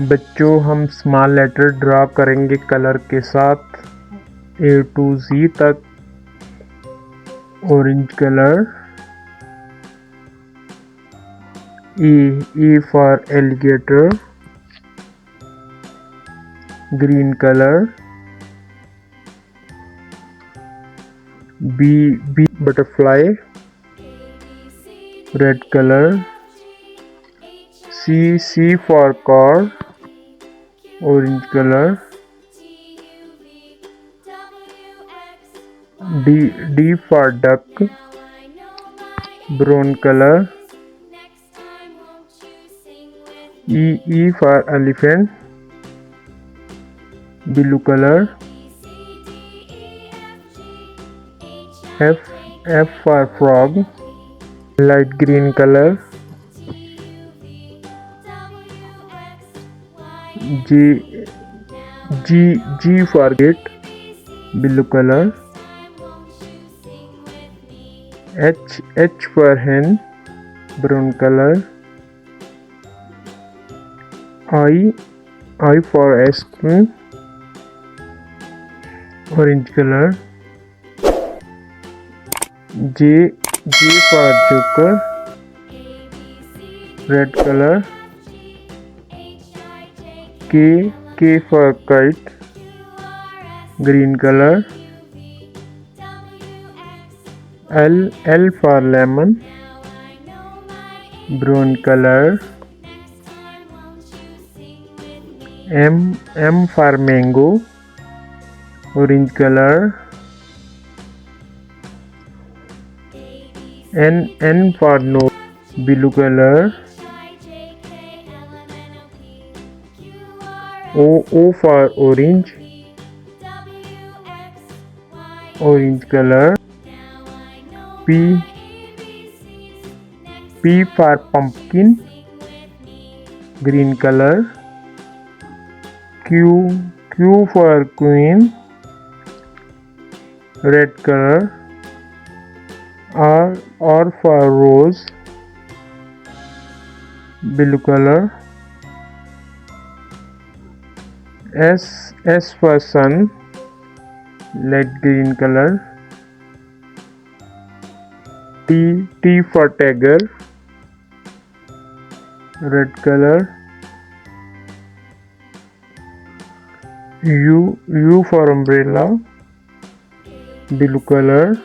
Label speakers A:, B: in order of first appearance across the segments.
A: बच्चों हम small letter draw करेंगे कलर के साथ A to Z तक। Orange colour, E for alligator, green color, B butterfly, red color, C for car, orange color, D for duck, brown color, E for elephant, blue color, F for frog, light green color, G for gate, blue color, H for hen, brown color, I for ice cream, orange color, J for joker, red color, K for kite, green color, L for lemon, brown color, M for mango, orange color, N for nose, blue color, O for orange, orange color, P for pumpkin, green color, Q for queen, red color, R for rose, blue color, S for sun, light green color, T for tiger, red color, U for umbrella, blue color,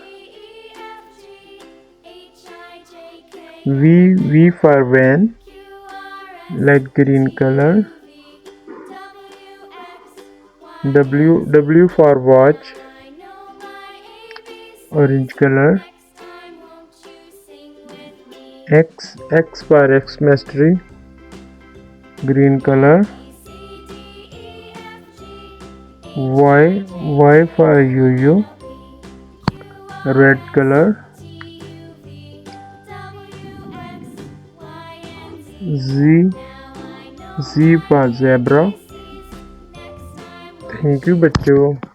A: V for van, light green color, W for watch, orange color, X for Xmas tree, green color, Y for yo-yo, red color, Z for zebra। Thank you बच्चों।